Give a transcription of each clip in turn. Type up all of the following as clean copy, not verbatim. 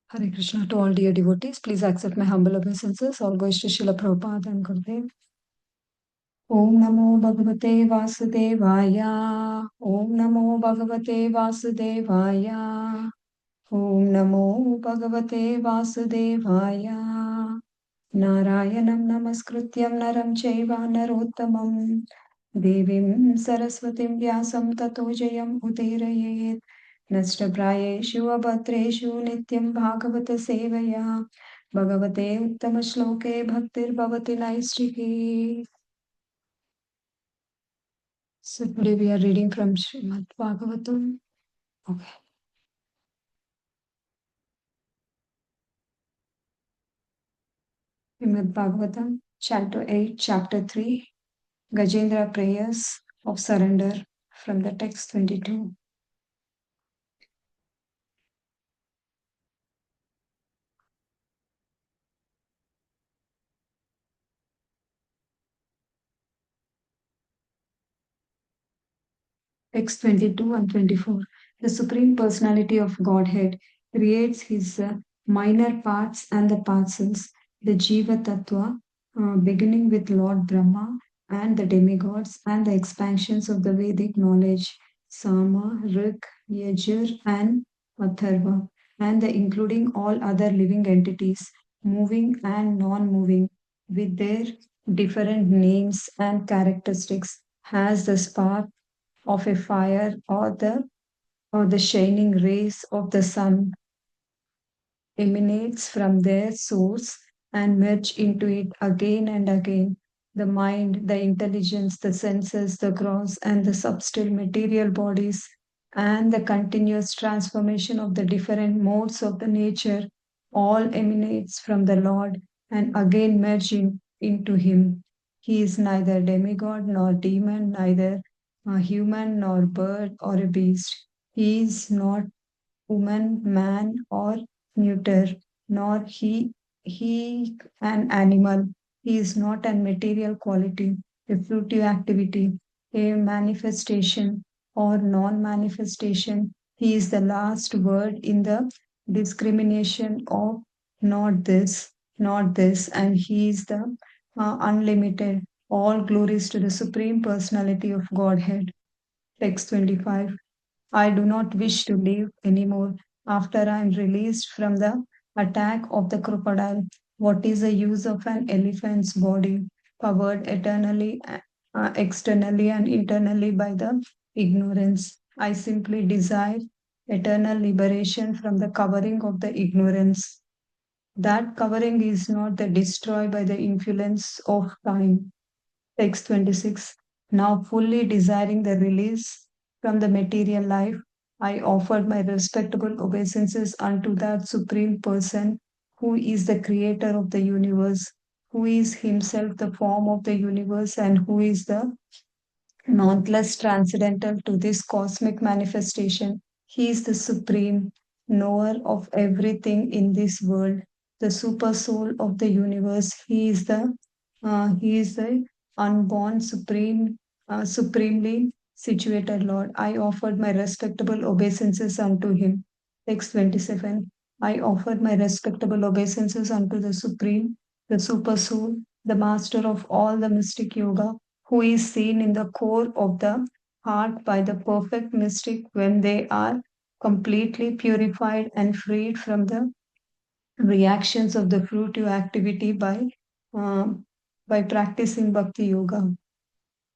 Hare Krishna to all dear devotees. Please accept my humble obeisances. All goes to Srila Prabhupada and Gurudev. Om Namo Bhagavate Vasudevaya. Om Namo Bhagavate Vasudevaya. Om Namo Bhagavate Vasudevaya. Narayanam Namaskrutyam Naram Chaiva Narottamam. Devim Saraswatim Vyasam Tato Jayam Udirayet. नष्टप्रायेषु अभद्रेषु नित्यं भागवत सेवया भगवते उत्तमश्लोके भक्तिर्भवति नैष्ठिकी. So today we are reading from Srimad Bhagavatam. Okay. Srimad Bhagavatam, Canto 8, Chapter 3, Gajendra Prayers of Surrender, from the text 22. Text 22 and 24. The Supreme Personality of Godhead creates his minor parts and the parcels, the Jiva Tattva, beginning with Lord Brahma and the demigods and the expansions of the Vedic knowledge, Sama, Rik, Yajur, and Atharva, and the including all other living entities, moving and non-moving, with their different names and characteristics, has the spark of a fire or the shining rays of the sun emanates from their source and merge into it again and again. The mind, the intelligence, the senses, the gross and the subtle material bodies, and the continuous transformation of the different modes of the nature all emanates from the Lord and again merge into Him. He is neither demigod nor demon, neither a human nor bird or a beast. He is not woman, man, or neuter, nor he an animal. He is not a material quality, a fruitive activity, a manifestation or non-manifestation. He is the last word in the discrimination of not this, and he is the unlimited. All glories to the Supreme Personality of Godhead. Text 25. I do not wish to live anymore after I am released from the attack of the crocodile. What is the use of an elephant's body, powered eternally, externally, and internally by the ignorance? I simply desire eternal liberation from the covering of the ignorance. That covering is not the destroyed by the influence of time. Text 26. Now, fully desiring the release from the material life, I offered my respectable obeisances unto that Supreme Person who is the creator of the universe, who is himself the form of the universe, and who is the nonetheless transcendental to this cosmic manifestation. He is the supreme knower of everything in this world, the super soul of the universe. He is the unborn supremely situated Lord. I offered my respectable obeisances unto him. Text 27. I offered my respectable obeisances unto the supreme, the super soul, the master of all the mystic yoga, who is seen in the core of the heart by the perfect mystic when they are completely purified and freed from the reactions of the fruitive activity by practicing bhakti yoga.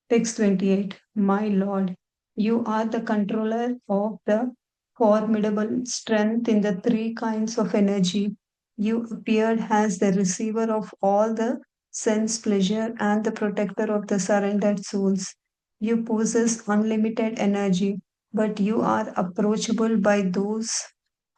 Text 28. My Lord, you are the controller of the formidable strength in the three kinds of energy. You appeared as the receiver of all the sense pleasure and the protector of the surrendered souls. You possess unlimited energy, but you are approachable by those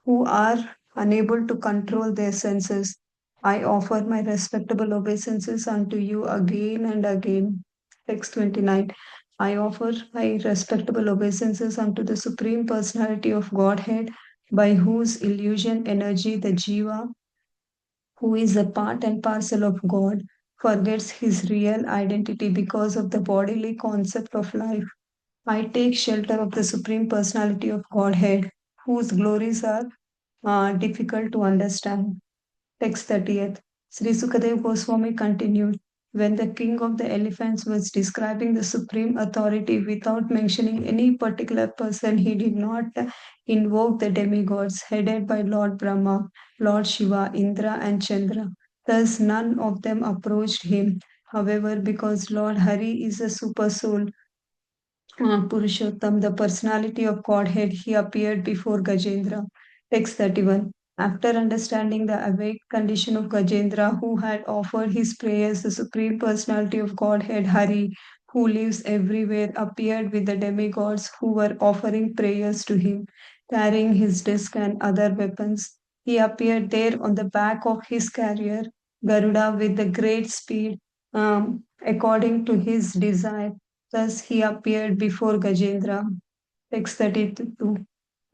who are unable to control their senses. I offer my respectable obeisances unto you again and again. Text 29. I offer my respectable obeisances unto the Supreme Personality of Godhead, by whose illusion energy the Jiva, who is a part and parcel of God, forgets his real identity because of the bodily concept of life. I take shelter of the Supreme Personality of Godhead, whose glories are difficult to understand. Text 30th. Sri Sukadev Goswami continued, when the king of the elephants was describing the supreme authority without mentioning any particular person, he did not invoke the demigods headed by Lord Brahma, Lord Shiva, Indra, and Chandra. Thus, none of them approached him. However, because Lord Hari is a super soul, Purushottam, the personality of Godhead, he appeared before Gajendra. Text 31. After understanding the awake condition of Gajendra, who had offered his prayers, the Supreme Personality of Godhead, Hari, who lives everywhere, appeared with the demigods who were offering prayers to him, carrying his disc and other weapons. He appeared there on the back of his carrier, Garuda, with the great speed, according to his desire. Thus he appeared before Gajendra. Text 32.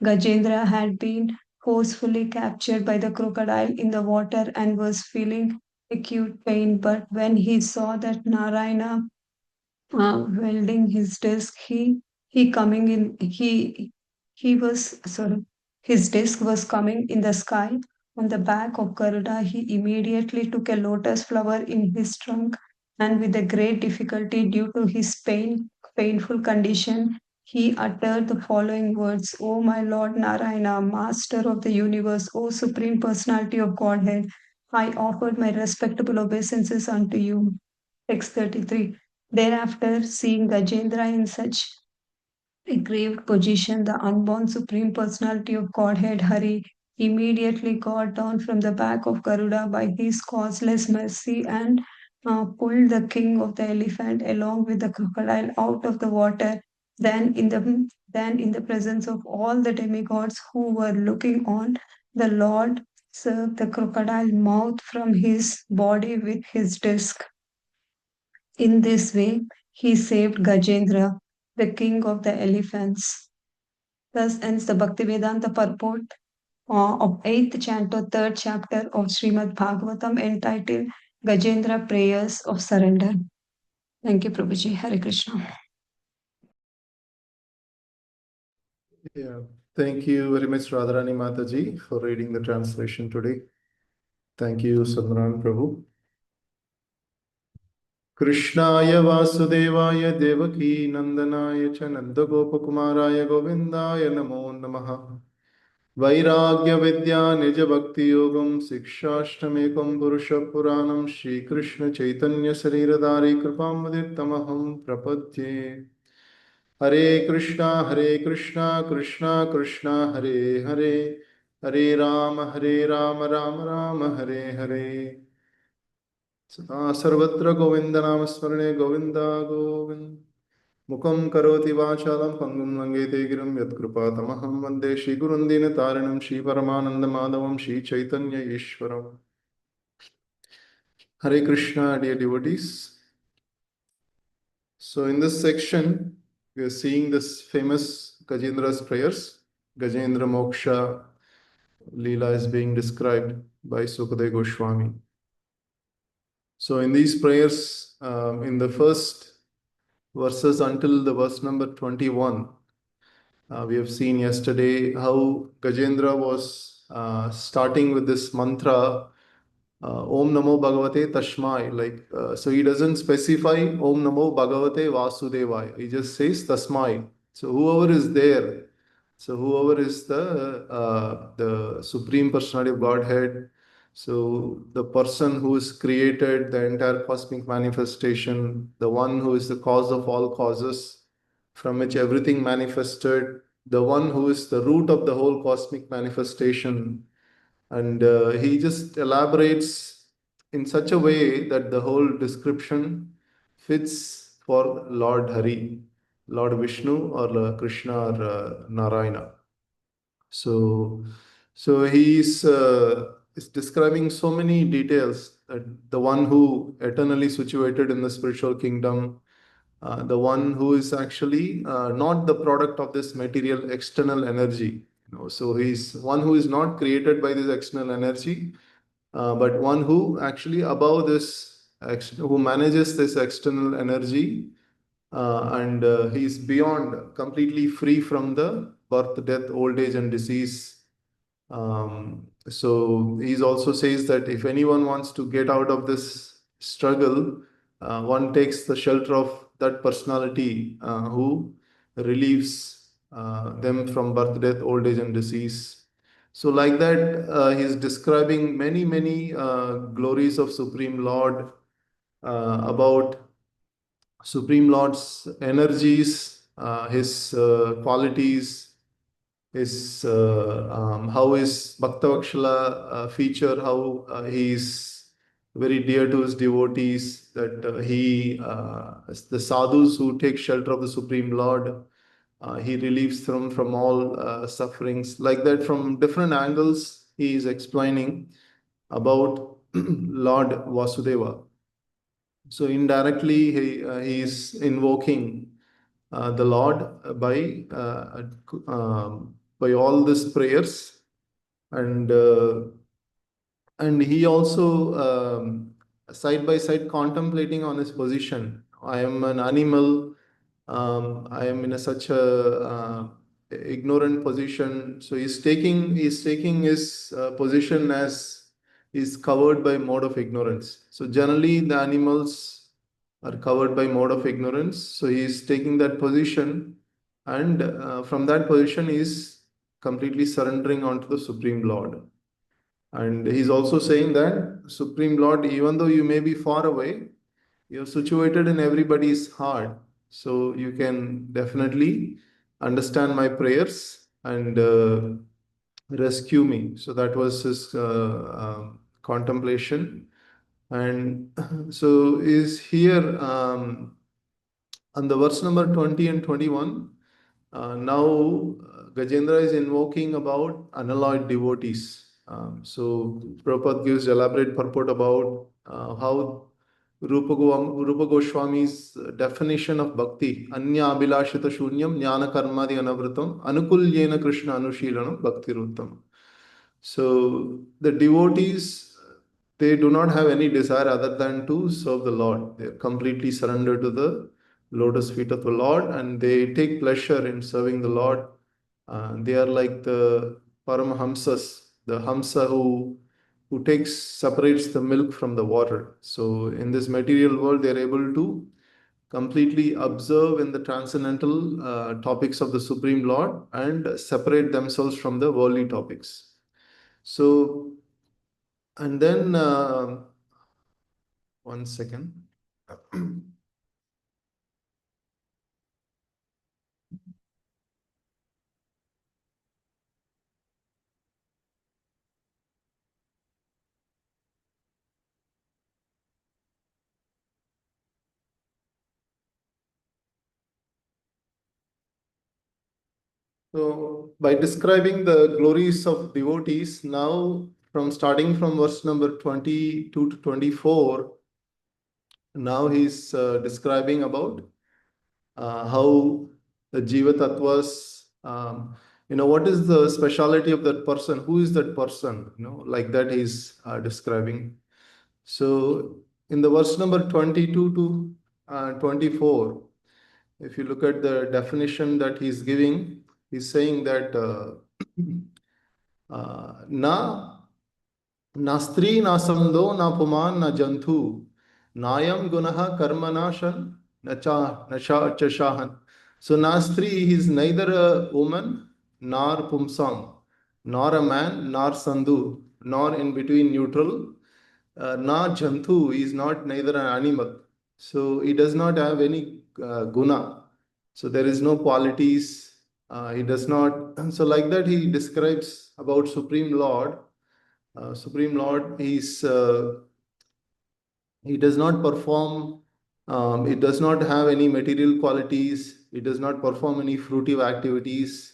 Gajendra had been forcefully captured by the crocodile in the water and was feeling acute pain. But when he saw that Narayana welding his disc, he coming in he was sorry his disc was coming in the sky on the back of Garuda. He immediately took a lotus flower in his trunk, and with a great difficulty due to his painful condition, he uttered the following words: O my Lord Narayana, Master of the universe, O Supreme Personality of Godhead, I offered my respectable obeisances unto you. Text 33. Thereafter, seeing Gajendra in such a grave position, the unborn Supreme Personality of Godhead, Hari, immediately got down from the back of Garuda by his causeless mercy and pulled the king of the elephant along with the crocodile out of the water. Then, in the presence of all the demigods who were looking on, the Lord served the crocodile mouth from his body with his disc. In this way, he saved Gajendra, the king of the elephants. Thus ends the Bhaktivedanta purport of 8th canto, 3rd chapter of Srimad Bhagavatam entitled Gajendra Prayers of Surrender. Thank you, Prabhuji. Hare Krishna. Yeah, thank you very much, Radharani Mataji, for reading the translation today. Thank you, Sandran Prabhu. Krishnaya Vasudevaya Devaki Nandanaya Cha Nandagopakumaraya Govindaya Namo Namaha. Vairagya Vidya Nija Bhakti Yogam Sikshashtamekam Purusha Puranam Shri Krishna Chaitanya Sariradari Kripamudittamaham Prapadye. Hare Krishna, Krishna Krishna, Hare Hare, Hare Rama, Rama Hare Hare. Sarvatra Govinda Namasmarane Govinda Govind. Mukam karoti vachalam pangum langete giram yat kripa tamaham vande Shri Gurundina Taranam Shri Paramananda Madhavam Shri Chaitanya Ishwaram. Hare Krishna, dear devotees. So in this section, we are seeing this famous Gajendra's prayers. Gajendra Moksha Leela is being described by Sukadeva Goswami. So in these prayers, in the first verses until the verse number 21, we have seen yesterday how Gajendra was starting with this mantra, Om Namo Bhagavate Tashmai. So he doesn't specify Om Namo Bhagavate Vasudevaya. He just says Tasmai. So whoever is there, so whoever is the Supreme Personality of Godhead, so the person who has created the entire cosmic manifestation, the one who is the cause of all causes, from which everything manifested, the one who is the root of the whole cosmic manifestation. And he just elaborates in such a way that the whole description fits for Lord Hari, Lord Vishnu, or Krishna, or Narayana. So is describing so many details, that the one who eternally situated in the spiritual kingdom, the one who is actually not the product of this material external energy. So he's one who is not created by this external energy, but one who actually above this, who manages this external energy, and he is beyond, completely free from the birth, death, old age, and disease So he also says that if anyone wants to get out of this struggle, one takes the shelter of that personality who relieves them from birth, death, old age, and disease. So, like that, he's describing many glories of Supreme Lord, about Supreme Lord's energies, his qualities, his how his Bhaktavakshala feature, how he is very dear to his devotees, that the sadhus who take shelter of the Supreme Lord, he relieves them from all sufferings. Like that, from different angles, he is explaining about Lord Vasudeva. So indirectly, he is invoking the Lord by all these prayers, and he also side by side contemplating on his position. I am an animal. I am in such a ignorant position. So he's taking his position as is covered by mode of ignorance. So generally, the animals are covered by mode of ignorance. So he is taking that position, and from that position, he is completely surrendering onto the Supreme Lord. And he's also saying that Supreme Lord, even though you may be far away, you're situated in everybody's heart. So you can definitely understand my prayers and rescue me. So that was his contemplation. And so is here on the verse number 20 and 21. Now Gajendra is invoking about unalloyed devotees. So Prabhupada gives elaborate purport about how Rupa Goswami's definition of bhakti, Anya Abhilashita Shunyam Jnana Karmadi Anavritam Anukulyena Krishna Anushilanam Bhakti Ruttam. So the devotees, they do not have any desire other than to serve the Lord. They are completely surrendered to the lotus feet of the Lord, and they take pleasure in serving the Lord. They are like the Paramahamsas, the Hamsa who separates the milk from the water. So in this material world, they are able to completely observe in the transcendental topics of the Supreme Lord and separate themselves from the worldly topics. So, and then one second. So, by describing the glories of devotees, now from starting from verse number 22 to 24, now he's describing about how the Jiva Tattvas, what is the speciality of that person? Who is that person? Like that he's describing. So, in the verse number 22 to 24, if you look at the definition that he's giving, he's saying that na na stri na samdo na puman na jantu nayam gunaha karmanashan na chashahan. So na stri, he is neither a woman nor pumsam, nor a man nor sandhu, nor in between neutral. Na jantu is not neither an animal. So he does not have any guna. So there is no qualities. He does not. So like that, he describes about Supreme Lord. Supreme Lord, he does not perform. He does not have any material qualities. He does not perform any fruitive activities.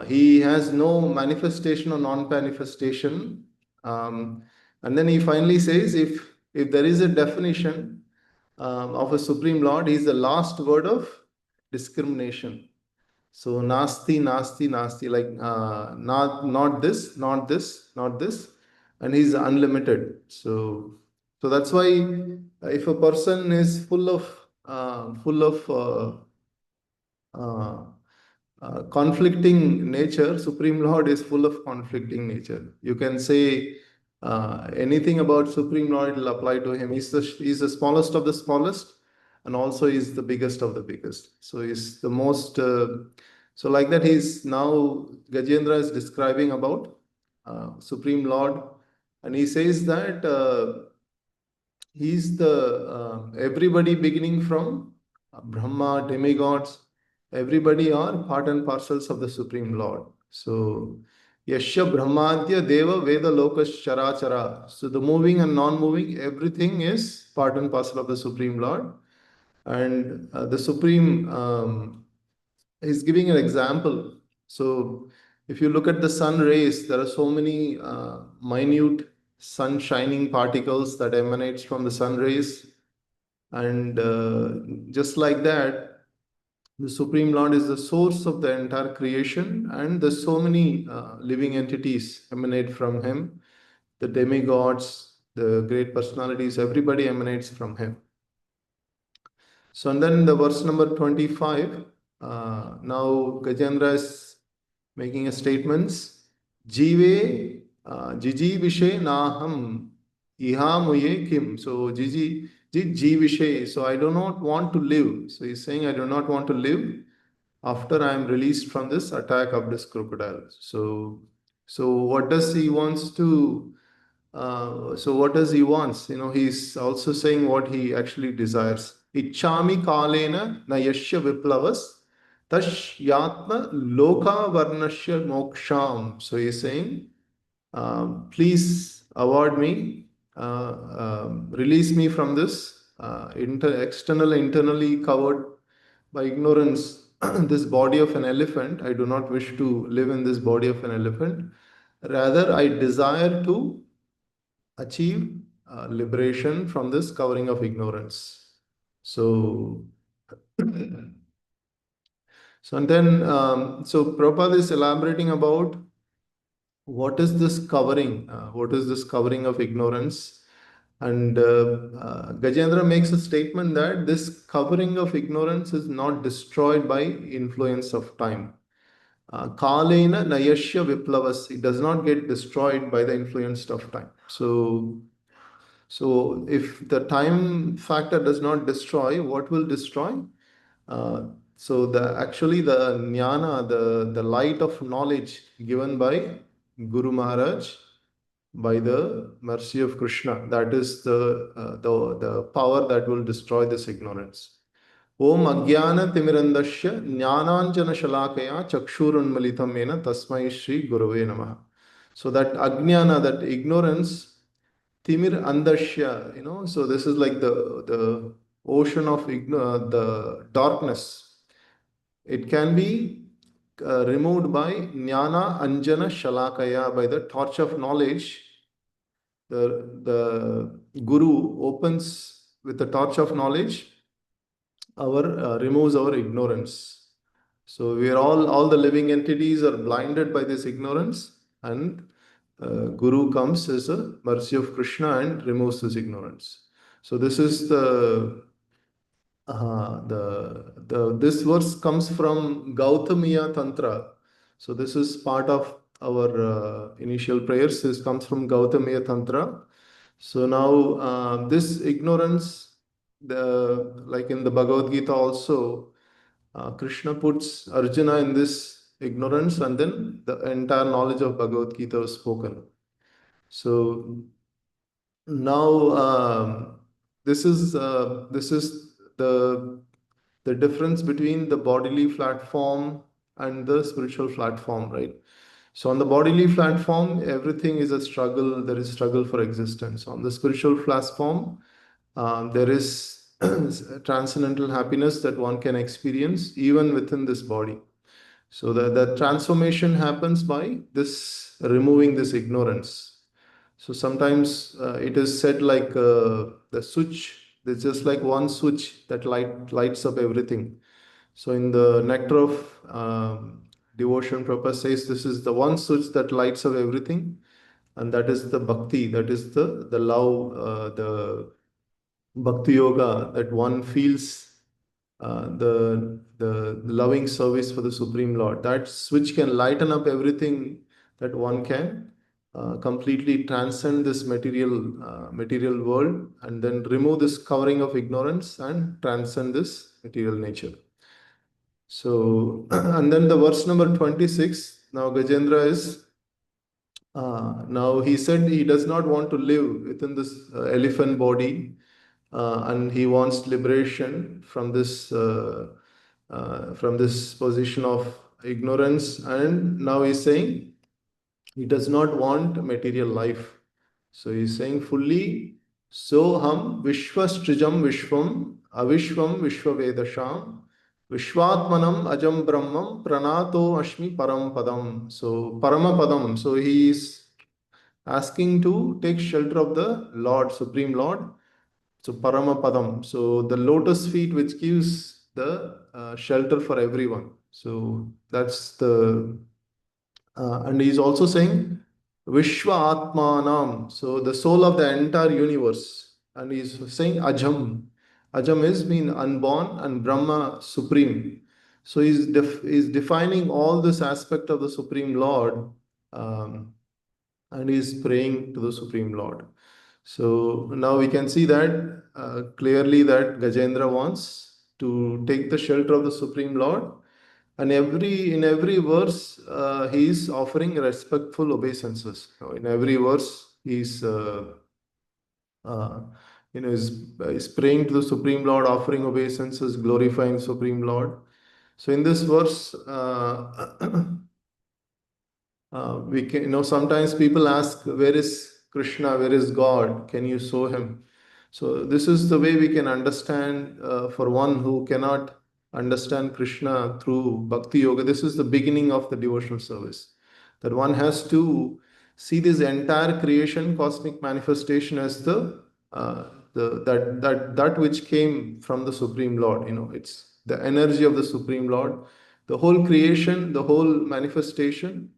He has no manifestation or non-manifestation. And then he finally says, if there is a definition of a Supreme Lord, he is the last word of discrimination. So nasti, nasti, nasti, like not this, not this, not this, and he's unlimited. So that's why if a person is full of uh, conflicting nature. Supreme Lord is full of conflicting nature. You can say anything about Supreme Lord, it will apply to him. He's the smallest of the smallest, and also he's the biggest of the biggest. So he's the most. So like that, he's now Gajendra is describing about Supreme Lord, and he says that he's the everybody beginning from Brahma, demigods, everybody are part and parcels of the Supreme Lord. So Yasha Brahmadya Deva Veda Lokas Charachara. So the moving and non-moving, everything is part and parcel of the Supreme Lord. And the Supreme is giving an example. So if you look at the sun rays, there are so many minute sun shining particles that emanates from the sun rays, and just like that, the Supreme Lord is the source of the entire creation, and there's so many living entities emanate from him. The demigods, the great personalities, everybody emanates from him. So, and then the verse number 25, now Gajendra is making a statements. Jive jiji vishe naham iha muye kim. So, ji vishe. So, I do not want to live. So, he's saying, I do not want to live after I am released from this attack of this crocodile. So what does he wants to so what does he wants? He's also saying what he actually desires. Ichami kalena na yashya viplavas tash yatma loka varnashya moksham. So he's saying, please award me, release me from this external, internally covered by ignorance, this body of an elephant. I do not wish to live in this body of an elephant. Rather, I desire to achieve liberation from this covering of ignorance. So, and then, so Prabhupada is elaborating about what is this covering? What is this covering of ignorance? And Gajendra makes a statement that this covering of ignorance is not destroyed by influence of time. Kalena Nayashya Viplavas, it does not get destroyed by the influence of time. So if the time factor does not destroy, what will destroy? So the jnana, the light of knowledge given by Guru Maharaj, by the mercy of Krishna, that is the power that will destroy this ignorance. Om Agyana Timirandasya Jnananjana Shalakaya Chakshurunmalitam Mena Tasmai Shri Gurave Namaha. So that Ajnana, that ignorance, Timir Andasya, so this is like the ocean of the darkness. It can be removed by Jnana Anjana Shalakaya, by the torch of knowledge. The Guru opens with the torch of knowledge, removes our ignorance. So we are all the living entities are blinded by this ignorance, and Guru comes as a mercy of Krishna and removes this ignorance. So this is this verse comes from Gautamiya Tantra. So this is part of our initial prayers. This comes from Gautamiya Tantra. So now this ignorance, like in the Bhagavad Gita also, Krishna puts Arjuna in this ignorance, and then the entire knowledge of Bhagavad Gita is spoken. So now this is the difference between the bodily platform and the spiritual platform, right? So on the bodily platform, everything is a struggle. There is struggle for existence. On the spiritual platform, there is transcendental happiness that one can experience even within this body. So the transformation happens by this removing this ignorance. So sometimes it is said like the switch. There's just like one switch that lights up everything. So in the nectar of devotion, Prabhupada says this is the one switch that lights up everything, and that is the bhakti. That is the love, the bhakti yoga that one feels the loving service for the Supreme Lord. That switch can lighten up everything, that one can completely transcend this material world, and then remove this covering of ignorance and transcend this material nature. So, and then the verse number 26. Now Gajendra is now he said he does not want to live within this elephant body, and he wants liberation from this position of ignorance. And now he's saying he does not want material life. So he's saying fully, so ham vishwastrijam vishwam avishwam vishwavedasham vishwatmanam ajam brahmam pranato ashmi param padam. So paramapadam. So he is asking to take shelter of the Lord, Supreme Lord. So Paramapadam. So the lotus feet which gives the shelter for everyone. So that's the and he's also saying Vishwa Atmanam. So the soul of the entire universe. And he's saying Ajam. Ajam is mean unborn and Brahma supreme. So he's defining all this aspect of the Supreme Lord. And is praying to the Supreme Lord. So now we can see that clearly that Gajendra wants to take the shelter of the Supreme Lord, and in every verse he is offering respectful obeisances. In every verse he's uh, is praying to the Supreme Lord, offering obeisances, glorifying Supreme Lord. So in this verse. We can, sometimes people ask, where is Krishna, where is God, can you show him? So this is the way we can understand, for one who cannot understand Krishna through bhakti yoga. This is the beginning of the devotional service, that one has to see this entire creation, cosmic manifestation, as that which came from the Supreme Lord. It's the energy of the Supreme Lord. The whole creation, the whole manifestation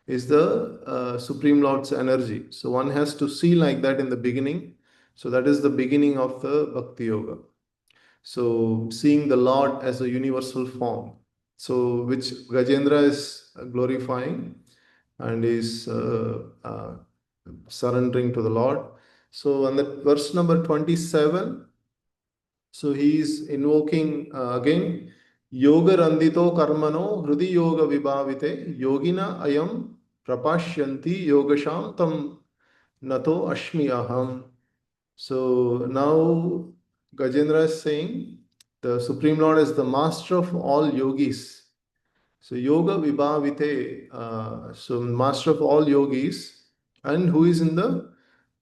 is the Supreme Lord's energy. So one has to see like that in the beginning. So that is the beginning of the Bhakti Yoga. So seeing the Lord as a universal form, so which Gajendra is glorifying and is surrendering to the Lord. So on the verse number 27, so he is invoking again Yoga Randito Karmano Hrudi Yoga Vibhavite Yogina Ayam Prapashyanti Yogasham Tam Nato Ashmi Aham. So now Gajendra is saying the Supreme Lord is the master of all yogis. So Yoga Vibhavite, so master of all yogis, and who is in the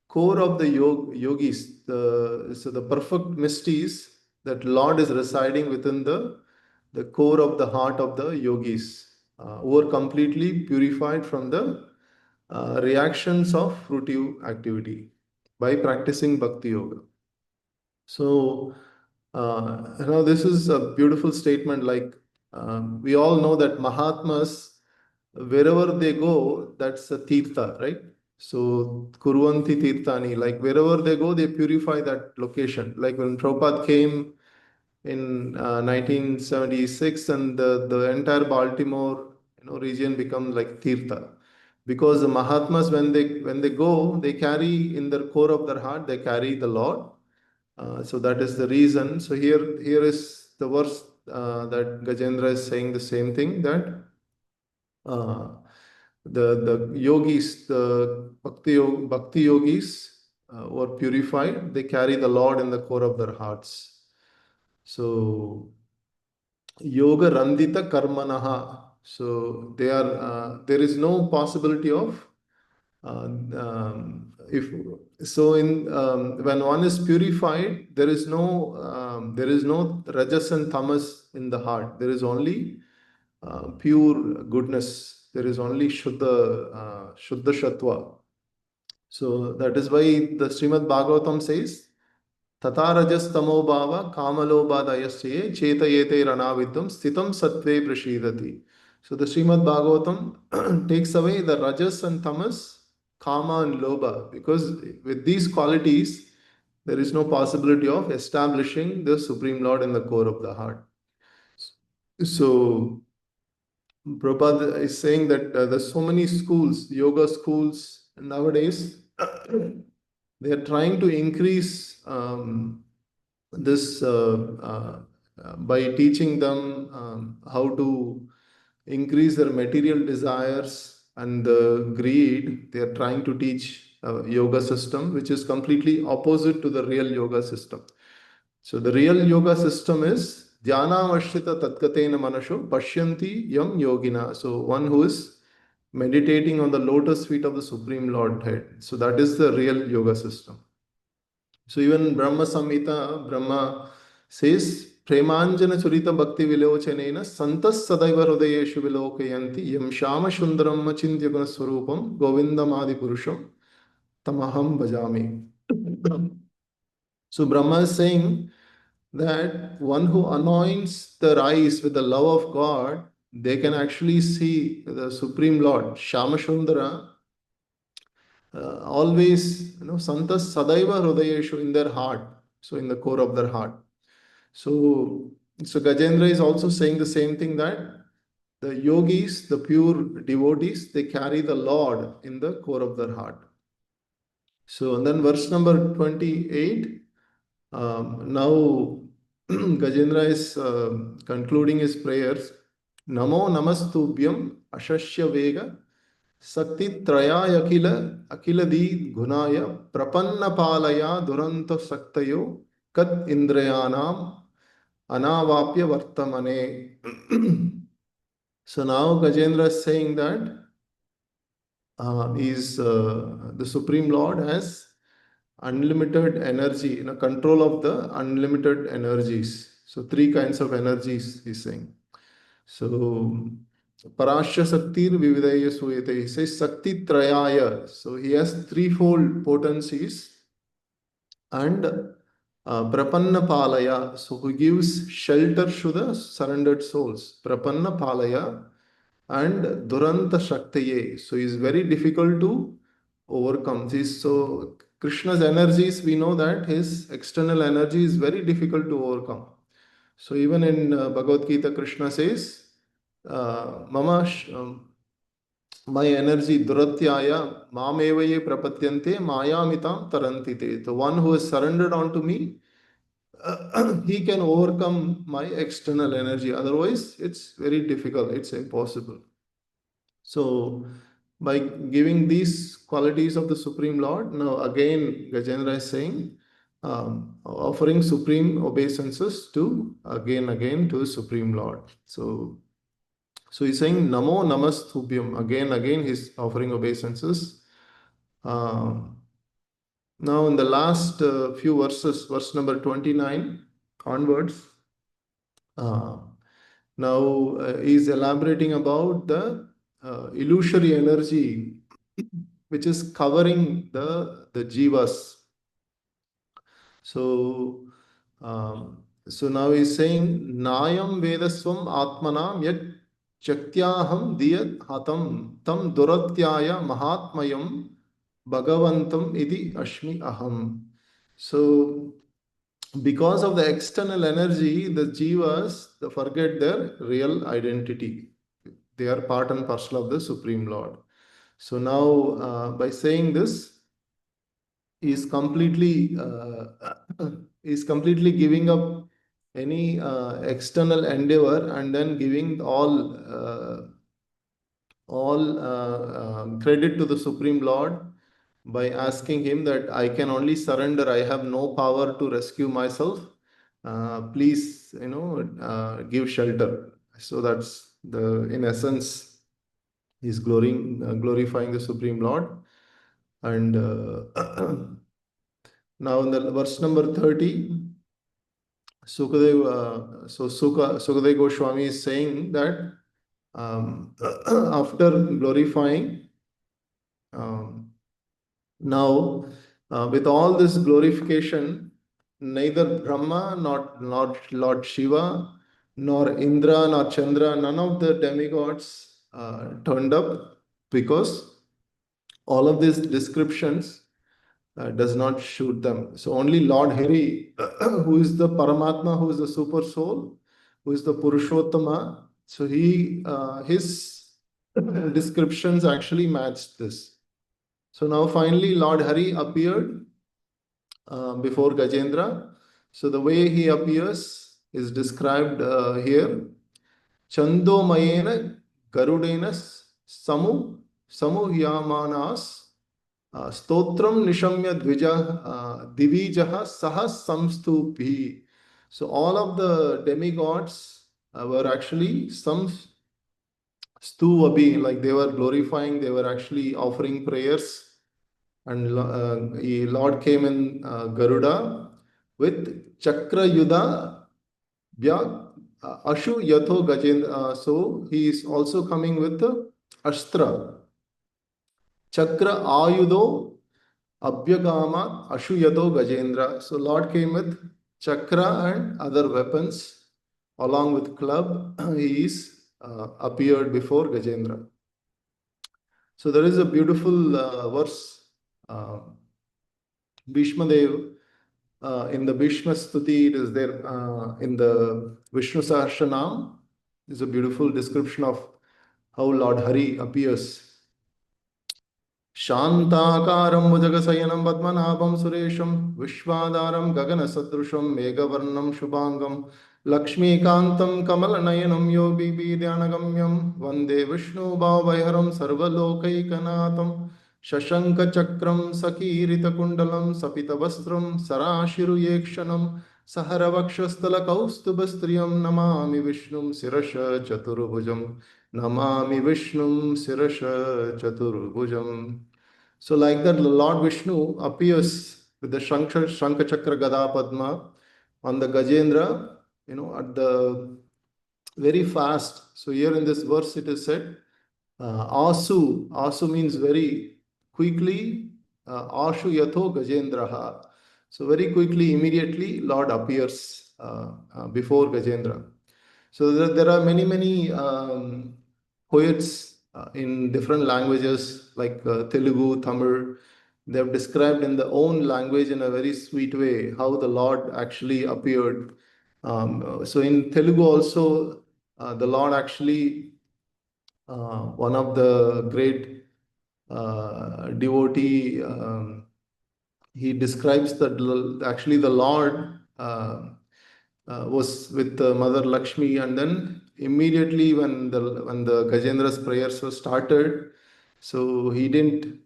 core of the yogis, so the perfect mysteries, that Lord is residing within the core of the heart of the yogis, who are completely purified from the reactions of fruitive activity by practicing bhakti yoga. So now this is a beautiful statement. Like we all know that Mahatmas, wherever they go, that's a tirtha, right? So Kurvanti Tirthani, like wherever they go, they purify that location. Like when Prabhupada came in 1976, and the entire Baltimore region become like Tirtha, because the Mahatmas, when they go, they carry in their core of their heart, they carry the Lord. So that is the reason. So here is the verse that Gajendra is saying the same thing, that uh, the yogis, the bhakti yogis who are purified, they carry the Lord in the core of their hearts. So yoga randita karmanaha. So there is no possibility of if so in when one is purified, there is no rajas and tamas in the heart. There is only pure goodness. There is only shuddha shatva. So that is why the Srimad Bhagavatam says, Tata rajas tamo bhava kamalobhadayasye chetayete ranavidam stitam sattve prashidati. So the Srimad Bhagavatam takes away the rajas and tamas, kama and lobha, because with these qualities there is no possibility of establishing the Supreme Lord in the core of the heart. So Prabhupada is saying that there's so many schools, yoga schools nowadays. They are trying to increase this by teaching them how to increase their material desires and the greed. They are trying to teach a yoga system which is completely opposite to the real yoga system. So the real yoga system is dhyanavashrita tatgatena manasho pashyanti yam yogina. So one who is meditating on the lotus feet of the Supreme Lord head. So that is the real yoga system. So even Brahma Samhita, Brahma says, Premanjana Churita Bhakti Vilochanena Santas Sadaiva Hridayeshu Vilokayanti Yam Shama Shundaram Machintya Guna Swarupam Govindam Adi Purusham Tamaham Bhajami. So Brahma is saying that one who anoints their eyes with the love of God, they can actually see the Supreme Lord, Shama Shundara, always, Santas Sadaiva Hridayeshu in their heart, so in the core of their heart. So Gajendra is also saying the same thing, that the yogis, the pure devotees, they carry the Lord in the core of their heart. So, and then verse number 28, now Gajendra is concluding his prayers. Namo namastubhyam ashashya vega sakti trayaya akila di gunaya prapanna palaya duranta saktayo kat indrayanam anavapya vartamane. So now Gajendra is saying that the Supreme Lord has unlimited energy, control of the unlimited energies. So three kinds of energies he's saying. So Parashya Saktir Vividaya Suyate, he says Sakti Trayaya. So he has threefold potencies. And Prapanna Palaya, so who gives shelter to the surrendered souls. Prapanna Palaya and Duranta Shaktaye. So is very difficult to overcome. So Krishna's energies, we know that his external energy is very difficult to overcome. So even in Bhagavad Gita, Krishna says, my energy duratyaya mamevaye prapatyante mayamitam tarantite. The one who is surrendered onto me, he can overcome my external energy. Otherwise, it's very difficult. It's impossible. So, by giving these qualities of the Supreme Lord, now again Gajendra is saying, offering supreme obeisances to again to the Supreme Lord. So he's saying Namo Namastubhyam. Again he's offering obeisances. Now in the last few verses, verse number 29 onwards, now he's elaborating about the illusory energy which is covering the jivas. So now he's saying Nayam Vedaswam Atmanam Yat Chaktyaham Diyat Hatam Tam Duratyaya Mahatmayam Bhagavantam Idi Ashmi Aham. So because of the external energy, the jivas they forget their real identity. They are part and parcel of the Supreme Lord. So now by saying this, is completely giving up any external endeavor and then giving all credit to the Supreme Lord by asking him that I can only surrender. I have no power to rescue myself. Please, give shelter. So that's in essence, he's glorifying the Supreme Lord. And now in the verse number 30, Sukadev Goswami is saying that after glorifying, now with all this glorification, neither Brahma nor Lord Shiva nor Indra nor Chandra, none of the demigods turned up, because all of these descriptions does not shoot them. So only Lord Hari, who is the Paramatma, who is the super soul, who is the Purushottama, so his descriptions actually match this. So now finally Lord Hari appeared before Gajendra. So the way he appears is described here. Chandomayena Garudena Samuhyamanas Stotram Nishamya Divijaha Saha Samstuphi. So all of the demigods were actually some stuvabi, like they were glorifying, they were actually offering prayers. And Lord came in Garuda with Chakra Yuddha Vya Ashu Yatho Gajendra. So he is also coming with the Astra. Chakra Ayudo Abhyagama Ashuyado Gajendra. So Lord came with chakra and other weapons along with club. He is appeared before Gajendra. So there is a beautiful verse. Bhishma Dev in the Bhishma Stuti, it is there in the Vishnu Sahasranam. Is a beautiful description of how Lord Hari appears. शान्ताकारं भुजगशयनं पद्मनाभं सुरेशं विश्वाधारं गगनसदृशं मेघवर्णं शुभांगं लक्ष्मीकान्तं कमलनयनं योगिभिर्ध्यानगम्यं वन्दे विष्णुभावभयहरं सर्वलोकैकनाथं शशङ्खचक्रं सकीरितकुण्डलं सपितवस्त्रं सराशिरुयेक्षणं सहरवक्षस्थलकौस्तुभस्त्रियं नमामि विष्णुं शिरश चतुर्भुजं नमामि विष्णुं शिरश चतुर्भुजम्. So like that, Lord Vishnu appears with the Shankha Chakra Gada Padma on the Gajendra, at the very fast. So here in this verse it is said, Asu means very quickly, Ashu Yatho Gajendraha. So very quickly, immediately, Lord appears before Gajendra. So there are many poets in different languages like Telugu, Tamil. They have described in their own language in a very sweet way how the Lord actually appeared. So in Telugu also, the Lord actually, one of the great devotee, he describes that actually the Lord was with Mother Lakshmi, and then immediately when the Gajendra's prayers were started, so he didn't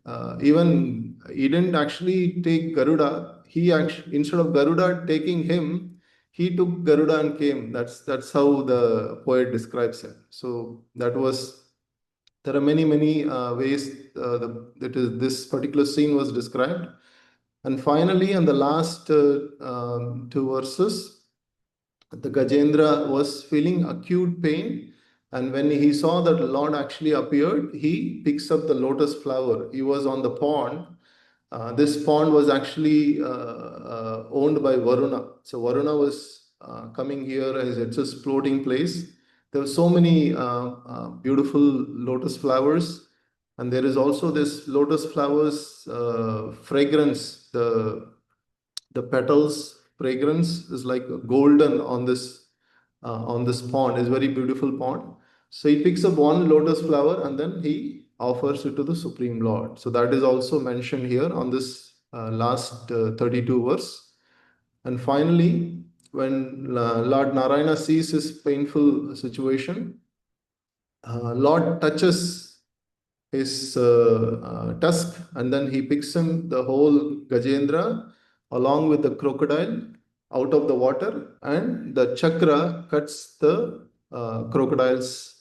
actually take Garuda. He actually, instead of Garuda taking him, he took Garuda and came. That's how the poet describes him. So there are many ways this particular scene was described. And finally, in the last two verses, the Gajendra was feeling acute pain, and when he saw that the Lord actually appeared, he picks up the lotus flower. He was on the pond. This pond was actually owned by Varuna. So Varuna was coming here as it's a floating place. There were so many beautiful lotus flowers, and there is also this lotus flowers fragrance. The petals fragrance is like golden on this pond. It's very beautiful pond. So he picks up one lotus flower and then he offers it to the Supreme Lord. So that is also mentioned here on this last 32 verse. And finally, when Lord Narayana sees his painful situation, Lord touches his tusk, and then he picks him the whole Gajendra along with the crocodile out of the water, and the chakra cuts the crocodile's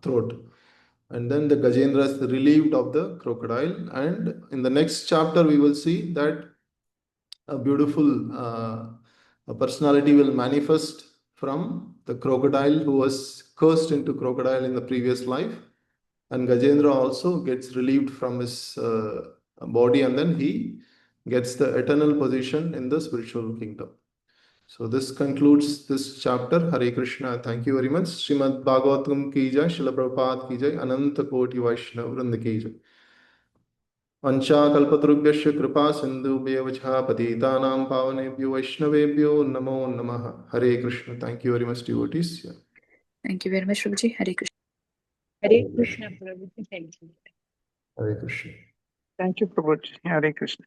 throat. And then the Gajendra is relieved of the crocodile. And in the next chapter, we will see that a beautiful personality will manifest from the crocodile who was cursed into crocodile in the previous life. And Gajendra also gets relieved from his body, and then he gets the eternal position in the spiritual kingdom. So this concludes this chapter. Hare Krishna. Thank you very much. Srimad Bhagavatam, Bhagavatam ki jai, Srila Prabhupada ki jai, Ananta Koti Vaishnava Vrinda ki jai. वंशाकल्पतरुभ्यश्च कृपा सिन्धुभ्येव च पतितानां पावनेभ्यो वैष्णवेभ्यो नमो नमः. Hare Krishna. Thank you very much, devotees. Thank you very much, Prabhuji. Hare Krishna. Hare Krishna, Prabhuji. Thank you. Hare Krishna. Thank you, Prabhuji. Hare Krishna.